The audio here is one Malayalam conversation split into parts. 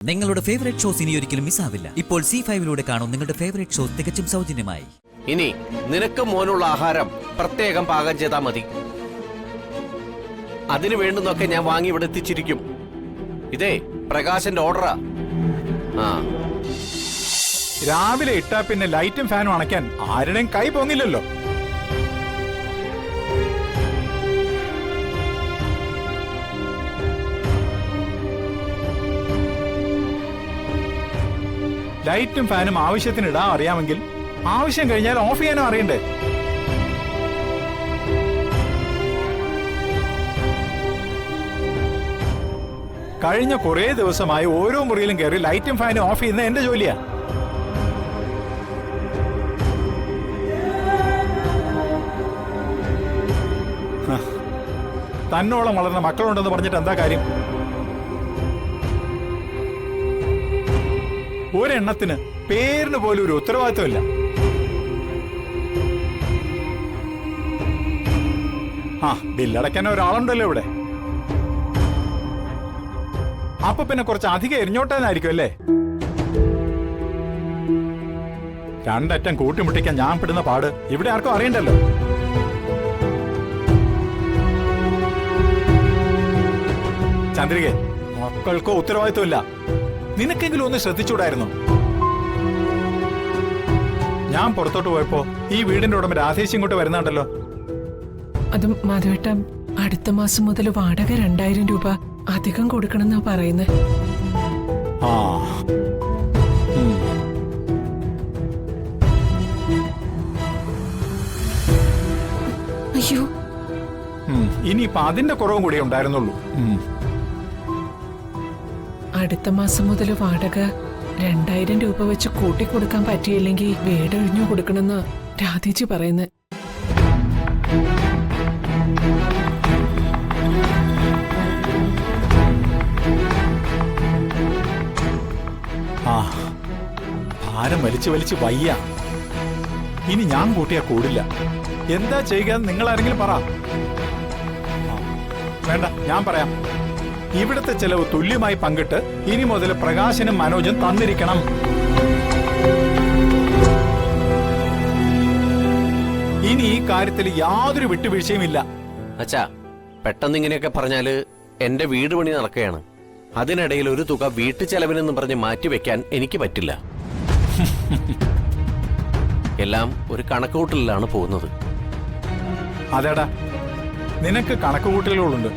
നിങ്ങളുടെ ഫേവറേറ്റ് ഷോസ് ഇനി ഒരിക്കലും മിസ്സാവില്ല. ഇപ്പോൾ C5 കാണും നിങ്ങളുടെ ഫേവറേറ്റ് ഷോസ് തികച്ചും സൗജന്യമായി. ഇനി നിനക്ക് മോനുള്ള ആഹാരം പ്രത്യേകം പാകം ചെയ്താൽ മതി. അതിനു വേണ്ടുന്നൊക്കെ ഞാൻ വാങ്ങി ഇവിടെ എത്തിച്ചിരിക്കും. ഇതേ പ്രകാശന്റെ ഓർഡറാ. രാവിലെ ഇട്ടാ പിന്നെ ലൈറ്റും ഫാനും അണയ്ക്കാൻ ആരുടെയും കൈ പോങ്ങില്ലല്ലോ. ലൈറ്റും ഫാനും ആവശ്യത്തിന് ഇടാൻ അറിയാമെങ്കിൽ ആവശ്യം കഴിഞ്ഞാൽ ഓഫ് ചെയ്യാനും അറിയണ്ടേ? കഴിഞ്ഞ കുറേ ദിവസമായി ഓരോ മുറിയിലും കയറി ലൈറ്റും ഫാനും ഓഫ് ചെയ്യുന്നത് എന്റെ ജോലിയാ. തന്നോളം വളർന്ന മക്കളുണ്ടെന്ന് പറഞ്ഞിട്ട് എന്താ കാര്യം? ഒരെണ്ണത്തിന് പേരിന് പോലും ഒരു ഉത്തരവാദിത്വമില്ല. ബില്ലടയ്ക്കാൻ ഒരാളുണ്ടല്ലോ ഇവിടെ. അപ്പൊ പിന്നെ കുറച്ച് അധികം എരിഞ്ഞോട്ടാനായിരിക്കും അല്ലേ? രണ്ടറ്റം കൂട്ടിമുട്ടിക്കാൻ ഞാൻ പെടുന്ന പാട് ഇവിടെ ആർക്കും അറിയണ്ടല്ലോ. ചന്ദ്രികെ, മക്കൾക്കോ ഉത്തരവാദിത്വമില്ല. നിനക്കെങ്കിലും ഒന്ന് ശ്രദ്ധിച്ചൂടായിരുന്നു? ഞാൻ പുറത്തോട്ട് പോയപ്പോ ഈ വീടിന്റെ ഉടമ രാധേശ് ഇങ്ങോട്ട് വരുന്നുണ്ടല്ലോ. അത് മാധവേട്ട, അടുത്ത മാസം മുതൽ വാടക 2000 രൂപ അധികം കൊടുക്കണമെന്നാ പറയുന്നത്. അയ്യോ, ഇനിയിപ്പൊ അതിന്റെ കുറവും കൂടി ഉണ്ടായിരുന്നുള്ളൂ. അടുത്ത മാസം മുതൽ വാടക 2000 രൂപ വെച്ച് കൂട്ടിക്കൊടുക്കാൻ പറ്റിയില്ലെങ്കിൽ വീടൊഴിഞ്ഞു കൊടുക്കണമെന്ന് രാധേച്ചി പറയുന്നത്. ഭാരം വലിച്ചു വലിച്ച് വയ്യ. ഇനി ഞാൻ കൂട്ടിയാ കൂടില്ല. എന്താ ചെയ്യുക നിങ്ങൾ ആരെങ്കിലും പറ. വേണ്ട, ഞാൻ പറയാം. ഇവിടുത്തെ ചെലവ് തുല്യമായി പങ്കിട്ട് ഇനി മുതൽ പ്രകാശനും മനോജും തന്നിരിക്കണം. ഇനി ഈ കാര്യത്തിൽ യാതൊരു വിട്ടുവീഴ്ചയും ഇല്ല. അച്ഛാ, പെട്ടെന്ന് ഇങ്ങനെയൊക്കെ പറഞ്ഞാല് എന്റെ വീട് പണി നടക്കുകയാണ്. അതിനിടയിൽ ഒരു തുക വീട്ടു ചെലവിനെന്നും പറഞ്ഞ് മാറ്റിവെക്കാൻ എനിക്ക് പറ്റില്ല. എല്ലാം ഒരു കണക്കുകൂട്ടലിലാണ് പോകുന്നത്. അതേടാ, നിനക്ക് കണക്കുകൂട്ടലുകളുണ്ട്.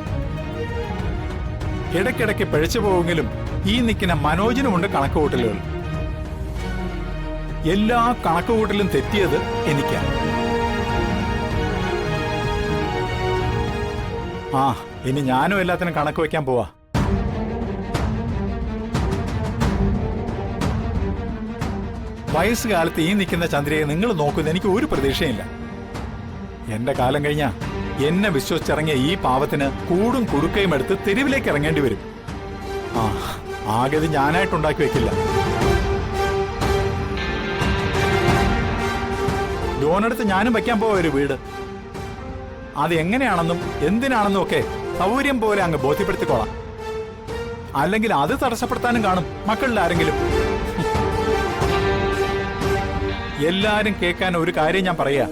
ഇടയ്ക്കിടയ്ക്ക് പിഴച്ചു പോവെങ്കിലും ഈ നിൽക്കുന്ന മനോജിനുമുണ്ട് കണക്കുകൂട്ടലുകൾ. എല്ലാ കണക്കുകൂട്ടലും തെറ്റിയത് എനിക്കാണ്. ഇനി ഞാനും എല്ലാത്തിനും കണക്ക് വയ്ക്കാൻ പോവാ. വയസ്സുകാലത്ത് ഈ നിൽക്കുന്ന ചന്ദ്രയെ നിങ്ങൾ നോക്കുന്ന എനിക്ക് ഒരു പ്രതീക്ഷയില്ല. എന്റെ കാലം കഴിഞ്ഞാ എന്നെ വിശ്വസിച്ചിറങ്ങിയ ഈ പാവത്തിന് കൂടും കുടുക്കയും എടുത്ത് തെരുവിലേക്ക് ഇറങ്ങേണ്ടി വരും. ആകെ ഞാനായിട്ടുണ്ടാക്കി വെക്കില്ല. ലോണെടുത്ത് ഞാനും വയ്ക്കാൻ പോവാ ഒരു വീട്. അത് എങ്ങനെയാണെന്നും എന്തിനാണെന്നും ഒക്കെ സൗകര്യം പോലെ അങ്ങ് ബോധ്യപ്പെടുത്തിക്കോളാം. അല്ലെങ്കിൽ അത് തടസ്സപ്പെടുത്താനും കാണും മക്കളിൽ ആരെങ്കിലും. എല്ലാരും കേൾക്കാൻ ഒരു കാര്യം ഞാൻ പറയാ.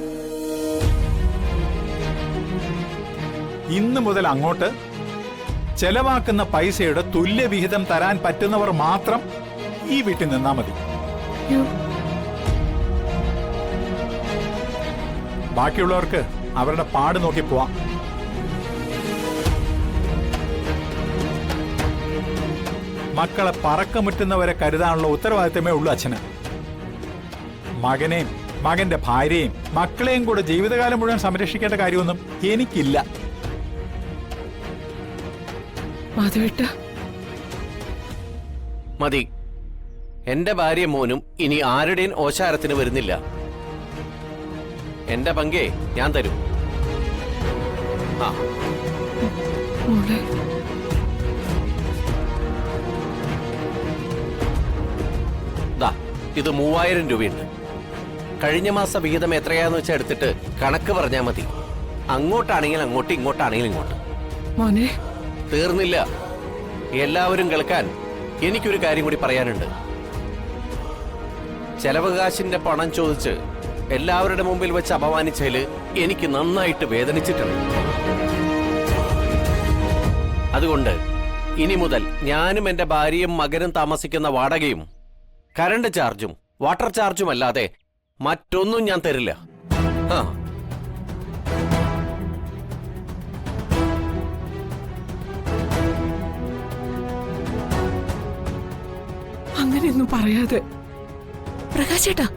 ഇന്ന് മുതൽ അങ്ങോട്ട് ചെലവാക്കുന്ന പൈസയുടെ തുല്യവിഹിതം തരാൻ പറ്റുന്നവർ മാത്രം ഈ വീട്ടിൽ നിന്നാ മതി. ബാക്കിയുള്ളവർക്ക് അവരുടെ പാട് നോക്കി പോവാം. മക്കളെ പറക്കമുറ്റുന്നവരെ കരുതാനുള്ള ഉത്തരവാദിത്തമേ ഉള്ളൂ അച്ഛന്. മകനെയും മകന്റെ ഭാര്യയും മക്കളെയും കൂടെ ജീവിതകാലം മുഴുവൻ സംരക്ഷിക്കേണ്ട കാര്യമൊന്നും എനിക്കില്ല. മതി. എന്റെ ഭാര്യ മോനും ഇനി ആരുടെയും ഓശാരത്തിന് വരുന്നില്ല. എന്റെ പങ്കേ ഞാൻ തരും. ഇത് 3000 രൂപയുണ്ട്. കഴിഞ്ഞ മാസ വിഹിതം എത്രയാന്ന് വെച്ചാൽ എടുത്തിട്ട് കണക്ക് പറഞ്ഞാൽ മതി. അങ്ങോട്ടാണെങ്കിൽ അങ്ങോട്ട്, ഇങ്ങോട്ടാണെങ്കിൽ ഇങ്ങോട്ട്. മോനെ തീർന്നില്ല. എല്ലാവരും കേൾക്കാൻ എനിക്കൊരു കാര്യം കൂടി പറയാനുണ്ട്. ചെലവ് കാശിന്റെ പണം ചോദിച്ച് എല്ലാവരുടെ മുമ്പിൽ വെച്ച് അപമാനിച്ചതില് എനിക്ക് നന്നായിട്ട് വേദനിച്ചിട്ടുണ്ട്. അതുകൊണ്ട് ഇനി മുതൽ ഞാനും എന്റെ ഭാര്യയും മകനും താമസിക്കുന്ന വാടകയും കറണ്ട് ചാർജും വാട്ടർ ചാർജും അല്ലാതെ മറ്റൊന്നും ഞാൻ തരില്ല. ആ, അങ്ങനെയൊന്നും പറയാതെ. പ്രകാശ് ചേട്ടാ,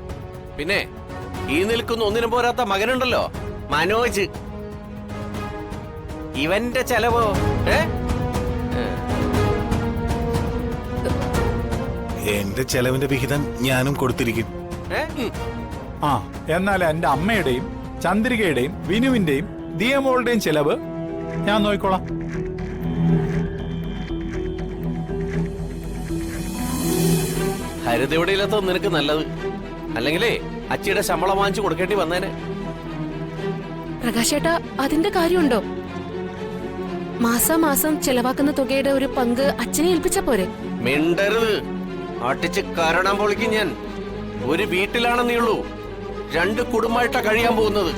പിന്നെ ഈ നിൽക്കുന്ന ഒന്നിനും പോരാത്ത മകനുണ്ടല്ലോ, മനോജ്. ഇവന്റെ ചെലവോ എന്റെ ചെലവിന്റെ വിഹിതം ഞാനും കൊടുത്തിരിക്കും. ആ, എന്നാൽ എന്റെ അമ്മയുടെയും ചന്ദ്രികയുടെയും വിനുവിന്റെയും ദിയമോളുടെയും ചെലവ് ഞാൻ നോക്കിക്കോളാം. ഹരിതയുടെ ഇല്ലാത്ത നിനക്ക് നല്ലത്. അല്ലെങ്കിലേ അച്ചിയുടെ ശമ്പളം വാങ്ങിച്ചു കൊടുക്കേണ്ടി വന്നേനെ. പ്രകാശ് ചേട്ടാ, അതിന്റെ കാര്യമുണ്ടോ? മാസാമാസം ചെലവാക്കുന്ന തുകയുടെ ഒരു പങ്ക് അച്ഛനെ ഏൽപ്പിച്ച പോരെ? മിണ്ടരുത്, അടിച്ച് കരണം പൊളിക്കും ഞാൻ. ഒരു വീട്ടിലാണെന്നേ ഉള്ളൂ, 2 കുടുംബമായിട്ടാ കഴിയാൻ പോകുന്നത്.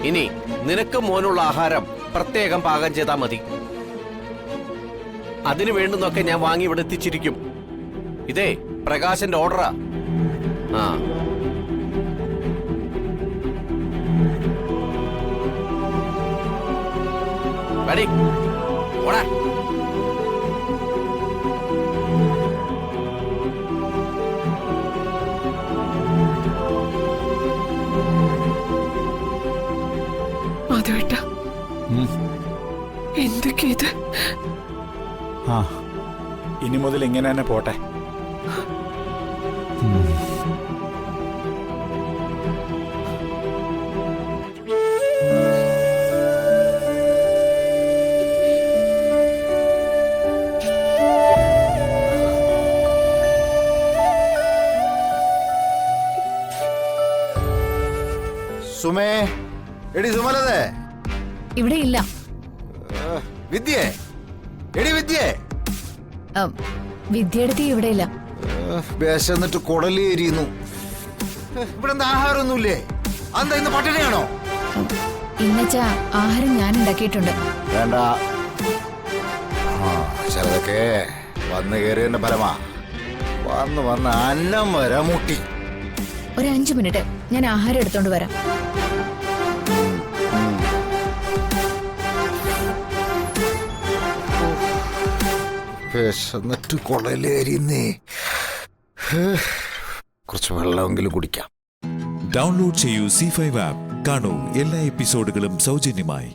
ഇനി നിനക്ക് മോനുള്ള ആഹാരം പ്രത്യേകം പാകം ചെയ്താൽ മതി. അതിനു വേണ്ടുന്നൊക്കെ ഞാൻ വാങ്ങി ഇവിടെ എത്തിച്ചിരിക്കും. ഇതേ പ്രകാശന്റെ ഓർഡറാ. ആ, ready? ഓടാ. മാധവേട്ട, എന്തൊക്കെ ഇത്? ആ, ഇനി മുതൽ ഇങ്ങനെ തന്നെ പോട്ടെ. സുമേ, എടി സുമലതേ, ഇവിടെ ഇല്ല. വിദ്യേ, എടി വിദ്യേ. വിദ്യയെടുത്തി ഇവിടെ ഇല്ല. വിശന്നിട്ട് കുടലേരിയുന്നു. ഇവിടെ എന്താ ആഹാരമൊന്നുമില്ലേ? എന്താ ഇന്ന് പട്ടിണിയാണോ? ഇന്നച്ച ആഹാരം ഞാൻ ഉണ്ടാക്കിയിട്ടുണ്ട്. വേണ്ട, ചിലതൊക്കെ വന്ന് കയറിയതിന്റെ ഫലമാ. വന്ന് അന്നം വരെ മുട്ടി. ഒരു 5 മിനിറ്റ്, ഞാൻ ആഹാരം എടുത്തോണ്ട് വരാം. വിശന്നിട്ട് കുടലേരിയുന്നേ. കുറച്ച് വെള്ളമെങ്കിലും കുടിക്കാം. ഡൗൺലോഡ് ചെയ്യൂ C5 ആപ്പ്. കാണൂ എല്ലാ എപ്പിസോഡുകളും സൗജന്യമായി.